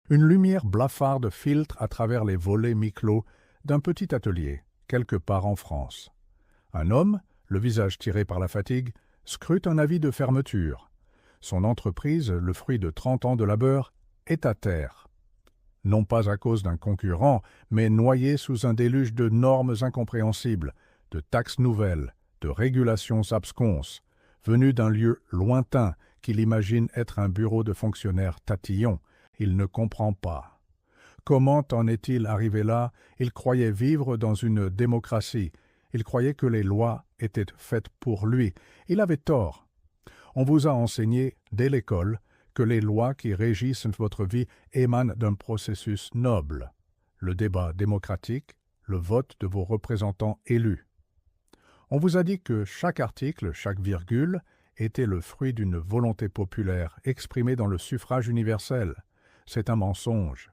Une lumière blafarde filtre à travers les volets mi-clos d'un petit atelier, quelque part en France. Un homme, le visage tiré par la fatigue, scrute un avis de fermeture. Son entreprise, le fruit de 30 ans de labeur, est à terre. Non pas à cause d'un concurrent, mais noyé sous un déluge de normes incompréhensibles, de taxes nouvelles, de régulations absconses, venues d'un lieu lointain qu'il imagine être un bureau de fonctionnaires tatillons. Il ne comprend pas. Comment en est-il arrivé là? Il croyait vivre dans une démocratie. Il croyait que les lois étaient faites pour lui. Il avait tort. On vous a enseigné, dès l'école, que les lois qui régissent votre vie émanent d'un processus noble, le débat démocratique, le vote de vos représentants élus. On vous a dit que chaque article, chaque virgule, était le fruit d'une volonté populaire exprimée dans le suffrage universel. C'est un mensonge,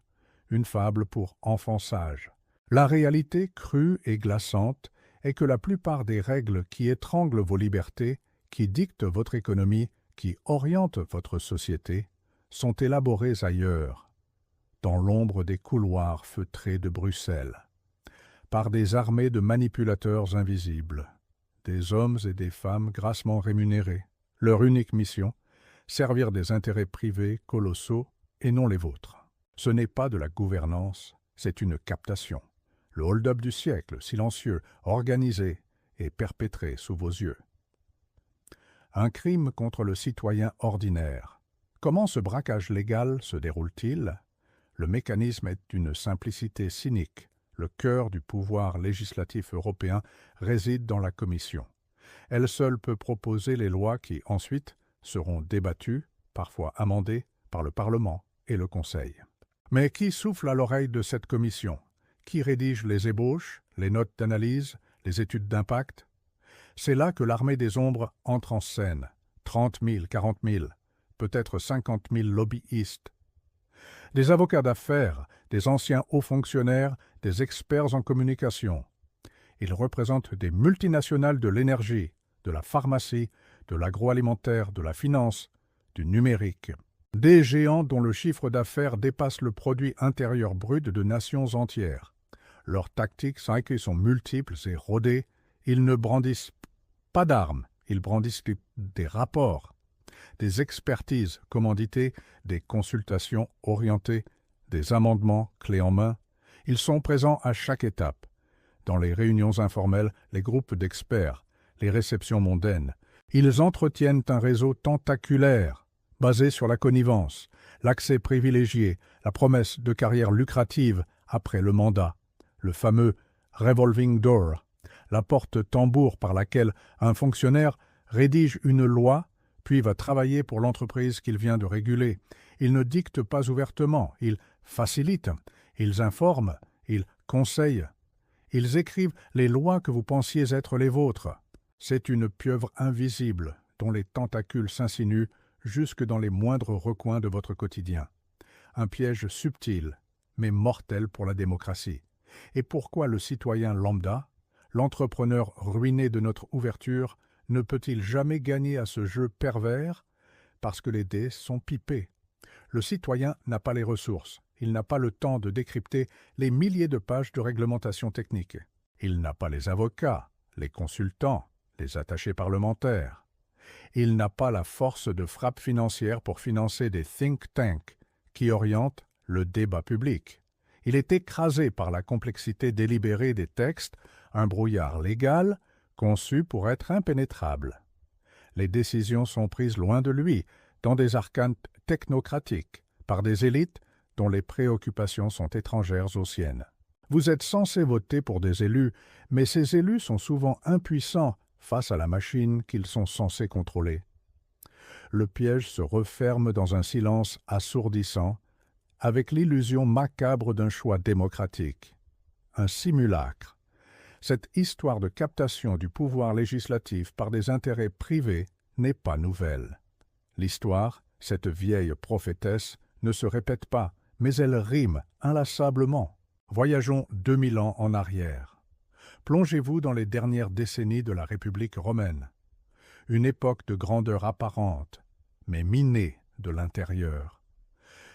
une fable pour enfants sages. La réalité crue et glaçante est que la plupart des règles qui étranglent vos libertés, qui dictent votre économie, qui orientent votre société, sont élaborées ailleurs, dans l'ombre des couloirs feutrés de Bruxelles, par des armées de manipulateurs invisibles, des hommes et des femmes grassement rémunérés. Leur unique mission, servir des intérêts privés colossaux et non les vôtres. Ce n'est pas de la gouvernance, c'est une captation. Le hold-up du siècle, silencieux, organisé et perpétré sous vos yeux. Un crime contre le citoyen ordinaire. Comment ce braquage légal se déroule-t-il? Le mécanisme est d'une simplicité cynique. Le cœur du pouvoir législatif européen réside dans la Commission. Elle seule peut proposer les lois qui, ensuite, seront débattues, parfois amendées, par le Parlement et le Conseil. Mais qui souffle à l'oreille de cette commission? Qui rédige les ébauches, les notes d'analyse, les études d'impact? C'est là que l'armée des ombres entre en scène. 30 000, 40 000, peut-être 50 000 lobbyistes. Des avocats d'affaires, des anciens hauts fonctionnaires, des experts en communication. Ils représentent des multinationales de l'énergie, de la pharmacie, de l'agroalimentaire, de la finance, du numérique. Des géants dont le chiffre d'affaires dépasse le produit intérieur brut de nations entières. Leurs tactiques sont multiples et rodées. Ils ne brandissent pas d'armes, ils brandissent des rapports, des expertises commanditées, des consultations orientées, des amendements clés en main. Ils sont présents à chaque étape. Dans les réunions informelles, les groupes d'experts, les réceptions mondaines. Ils entretiennent un réseau tentaculaire, basé sur la connivence, l'accès privilégié, la promesse de carrière lucrative après le mandat, le fameux « revolving door », la porte tambour par laquelle un fonctionnaire rédige une loi, puis va travailler pour l'entreprise qu'il vient de réguler. Ils ne dictent pas ouvertement, ils facilitent, ils informent, ils conseillent. Ils écrivent les lois que vous pensiez être les vôtres. C'est une pieuvre invisible dont les tentacules s'insinuent jusque dans les moindres recoins de votre quotidien. Un piège subtil, mais mortel pour la démocratie. Et pourquoi le citoyen lambda, l'entrepreneur ruiné de notre ouverture, ne peut-il jamais gagner à ce jeu pervers? Parce que les dés sont pipés. Le citoyen n'a pas les ressources. Il n'a pas le temps de décrypter les milliers de pages de réglementation technique. Il n'a pas les avocats, les consultants, les attachés parlementaires. Il n'a pas la force de frappe financière pour financer des think tanks qui orientent le débat public. Il est écrasé par la complexité délibérée des textes, un brouillard légal conçu pour être impénétrable. Les décisions sont prises loin de lui, dans des arcanes technocratiques, par des élites dont les préoccupations sont étrangères aux siennes. Vous êtes censé voter pour des élus, mais ces élus sont souvent impuissants face à la machine qu'ils sont censés contrôler. Le piège se referme dans un silence assourdissant, avec l'illusion macabre d'un choix démocratique. Un simulacre. Cette histoire de captation du pouvoir législatif par des intérêts privés n'est pas nouvelle. L'histoire, cette vieille prophétesse, ne se répète pas, mais elle rime inlassablement. Voyageons 2000 ans en arrière. Plongez-vous dans les dernières décennies de la République romaine. Une époque de grandeur apparente, mais minée de l'intérieur.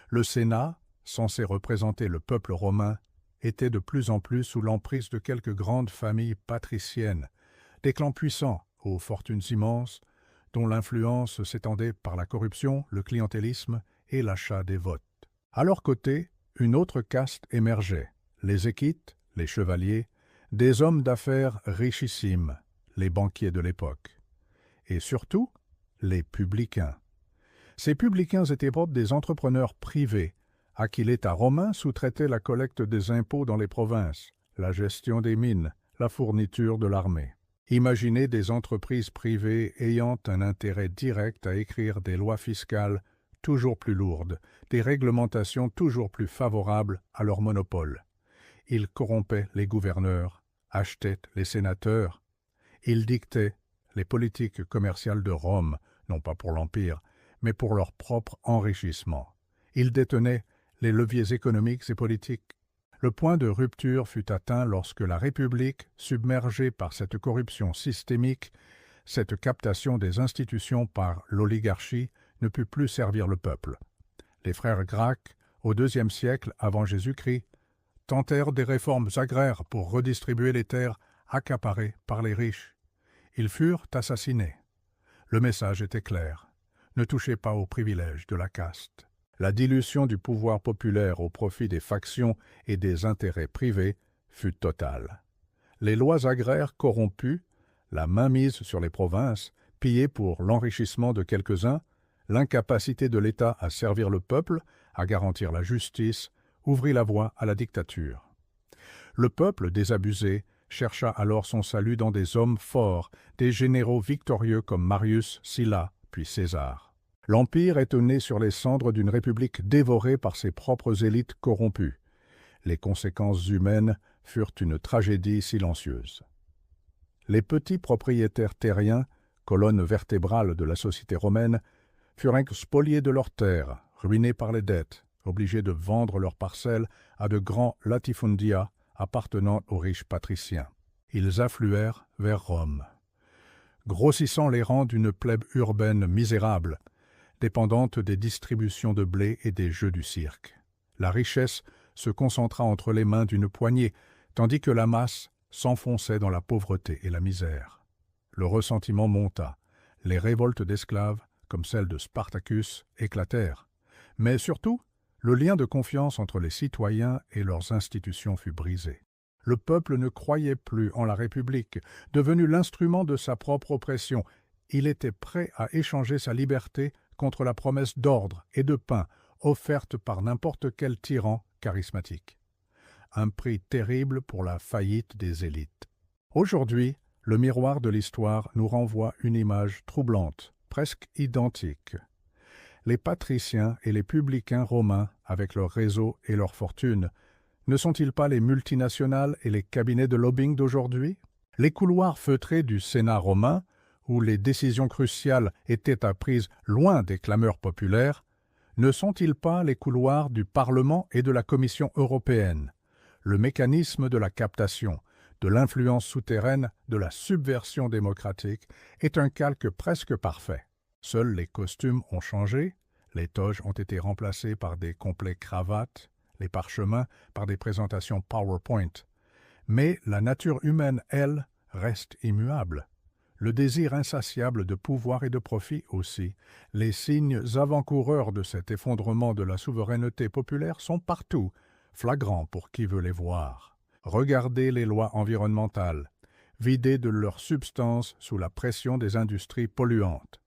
Le Sénat, censé représenter le peuple romain, était de plus en plus sous l'emprise de quelques grandes familles patriciennes, des clans puissants aux fortunes immenses, dont l'influence s'étendait par la corruption, le clientélisme et l'achat des votes. À leur côté, une autre caste émergeait, les équites, les chevaliers, des hommes d'affaires richissimes, les banquiers de l'époque. Et surtout, les publicains. Ces publicains étaient propres des entrepreneurs privés, à qui l'État romain sous-traitait la collecte des impôts dans les provinces, la gestion des mines, la fourniture de l'armée. Imaginez des entreprises privées ayant un intérêt direct à écrire des lois fiscales toujours plus lourdes, des réglementations toujours plus favorables à leur monopole. Ils corrompaient les gouverneurs, achetaient les sénateurs. Ils dictaient les politiques commerciales de Rome, non pas pour l'Empire, mais pour leur propre enrichissement. Ils détenaient les leviers économiques et politiques. Le point de rupture fut atteint lorsque la République, submergée par cette corruption systémique, cette captation des institutions par l'oligarchie, ne put plus servir le peuple. Les frères Gracques, au IIe siècle avant Jésus-Christ, tentèrent des réformes agraires pour redistribuer les terres accaparées par les riches. Ils furent assassinés. Le message était clair. Ne touchez pas aux privilèges de la caste. La dilution du pouvoir populaire au profit des factions et des intérêts privés fut totale. Les lois agraires corrompues, la mainmise sur les provinces, pillées pour l'enrichissement de quelques-uns, l'incapacité de l'État à servir le peuple, à garantir la justice, ouvrit la voie à la dictature. Le peuple désabusé chercha alors son salut dans des hommes forts, des généraux victorieux comme Marius, Sylla, puis César. L'Empire était né sur les cendres d'une république dévorée par ses propres élites corrompues. Les conséquences humaines furent une tragédie silencieuse. Les petits propriétaires terriens, colonne vertébrale de la société romaine, furent spoliés de leurs terres, ruinés par les dettes, obligés de vendre leurs parcelles à de grands latifundia appartenant aux riches patriciens. Ils affluèrent vers Rome, grossissant les rangs d'une plèbe urbaine misérable, dépendante des distributions de blé et des jeux du cirque. La richesse se concentra entre les mains d'une poignée, tandis que la masse s'enfonçait dans la pauvreté et la misère. Le ressentiment monta. Les révoltes d'esclaves, comme celle de Spartacus, éclatèrent. Mais surtout, le lien de confiance entre les citoyens et leurs institutions fut brisé. Le peuple ne croyait plus en la République, devenu l'instrument de sa propre oppression. Il était prêt à échanger sa liberté contre la promesse d'ordre et de pain offerte par n'importe quel tyran charismatique. Un prix terrible pour la faillite des élites. Aujourd'hui, le miroir de l'histoire nous renvoie une image troublante, presque identique. Les patriciens et les publicains romains, avec leurs réseaux et leurs fortunes, ne sont-ils pas les multinationales et les cabinets de lobbying d'aujourd'hui? Les couloirs feutrés du Sénat romain, où les décisions cruciales étaient apprises loin des clameurs populaires, ne sont-ils pas les couloirs du Parlement et de la Commission européenne? Le mécanisme de la captation, de l'influence souterraine, de la subversion démocratique est un calque presque parfait. Seuls les costumes ont changé, les toges ont été remplacées par des complets cravates, les parchemins par des présentations PowerPoint. Mais la nature humaine, elle, reste immuable. Le désir insatiable de pouvoir et de profit aussi. Les signes avant-coureurs de cet effondrement de la souveraineté populaire sont partout, flagrants pour qui veut les voir. Regardez les lois environnementales, vidées de leur substance sous la pression des industries polluantes.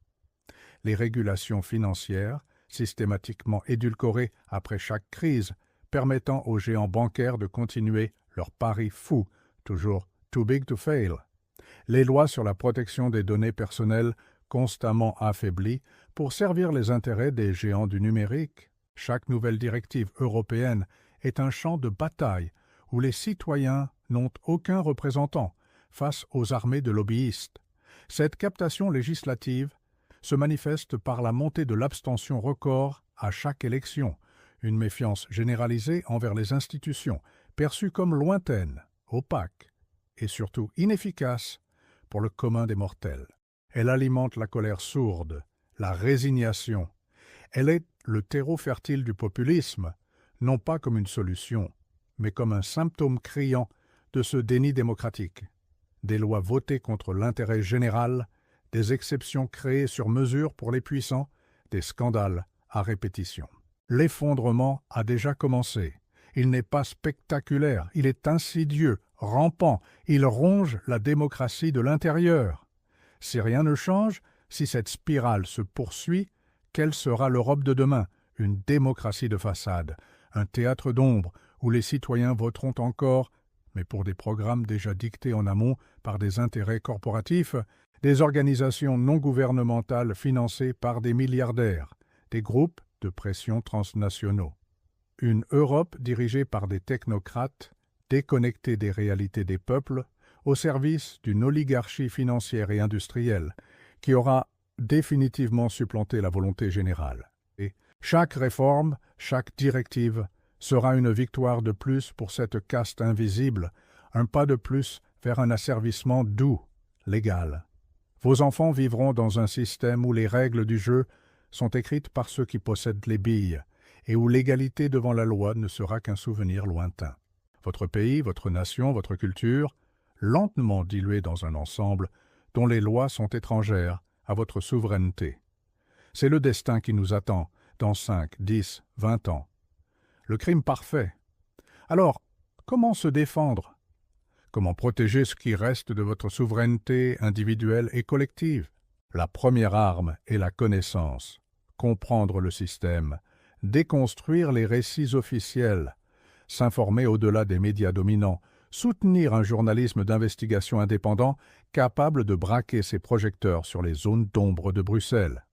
Les régulations financières, systématiquement édulcorées après chaque crise, permettant aux géants bancaires de continuer leur pari fou, toujours too big to fail. Les lois sur la protection des données personnelles constamment affaiblies pour servir les intérêts des géants du numérique. Chaque nouvelle directive européenne est un champ de bataille où les citoyens n'ont aucun représentant face aux armées de lobbyistes. Cette captation législative se manifeste par la montée de l'abstention record à chaque élection, une méfiance généralisée envers les institutions, perçues comme lointaines, opaques et surtout inefficaces pour le commun des mortels. Elle alimente la colère sourde, la résignation. Elle est le terreau fertile du populisme, non pas comme une solution, mais comme un symptôme criant de ce déni démocratique. Des lois votées contre l'intérêt général, des exceptions créées sur mesure pour les puissants, des scandales à répétition. L'effondrement a déjà commencé. Il n'est pas spectaculaire, il est insidieux, rampant, il ronge la démocratie de l'intérieur. Si rien ne change, si cette spirale se poursuit, quelle sera l'Europe de demain? Une démocratie de façade, un théâtre d'ombre où les citoyens voteront encore, mais pour des programmes déjà dictés en amont par des intérêts corporatifs, des organisations non gouvernementales financées par des milliardaires, des groupes de pression transnationaux. Une Europe dirigée par des technocrates, déconnectés des réalités des peuples, au service d'une oligarchie financière et industrielle, qui aura définitivement supplanté la volonté générale. Et chaque réforme, chaque directive sera une victoire de plus pour cette caste invisible, un pas de plus vers un asservissement doux, légal. Vos enfants vivront dans un système où les règles du jeu sont écrites par ceux qui possèdent les billes, et où l'égalité devant la loi ne sera qu'un souvenir lointain. Votre pays, votre nation, votre culture, lentement dilués dans un ensemble dont les lois sont étrangères à votre souveraineté. C'est le destin qui nous attend dans 5, 10, 20 ans. Le crime parfait. Alors, comment se défendre? Comment protéger ce qui reste de votre souveraineté individuelle et collective? La première arme est la connaissance. Comprendre le système, déconstruire les récits officiels, s'informer au-delà des médias dominants, soutenir un journalisme d'investigation indépendant capable de braquer ses projecteurs sur les zones d'ombre de Bruxelles.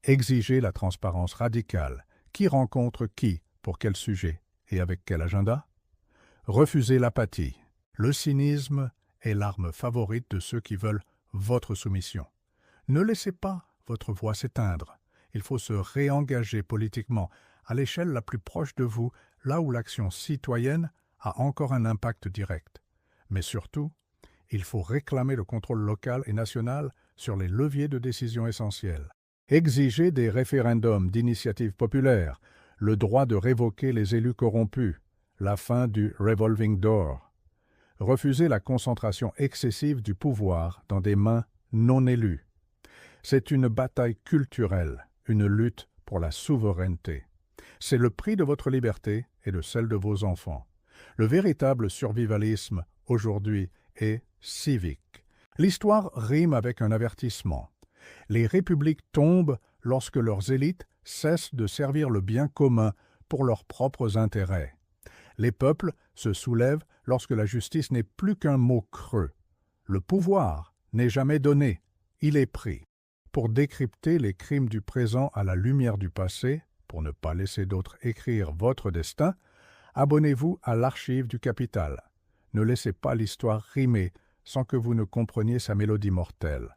Exiger la transparence radicale. Qui rencontre qui, pour quel sujet et avec quel agenda? Refuser l'apathie. Le cynisme est l'arme favorite de ceux qui veulent votre soumission. Ne laissez pas votre voix s'éteindre. Il faut se réengager politiquement à l'échelle la plus proche de vous, là où l'action citoyenne a encore un impact direct. Mais surtout, il faut réclamer le contrôle local et national sur les leviers de décision essentiels. Exiger des référendums d'initiative populaire, le droit de révoquer les élus corrompus, la fin du revolving door. Refuser la concentration excessive du pouvoir dans des mains non élues. C'est une bataille culturelle, une lutte pour la souveraineté. C'est le prix de votre liberté et de celle de vos enfants. Le véritable survivalisme, aujourd'hui, est civique. L'histoire rime avec un avertissement. Les républiques tombent lorsque leurs élites cessent de servir le bien commun pour leurs propres intérêts. Les peuples se soulèvent lorsque la justice n'est plus qu'un mot creux. Le pouvoir n'est jamais donné, il est pris. Pour décrypter les crimes du présent à la lumière du passé, pour ne pas laisser d'autres écrire votre destin, abonnez-vous à l'Archive du Capital. Ne laissez pas l'histoire rimer sans que vous ne compreniez sa mélodie mortelle.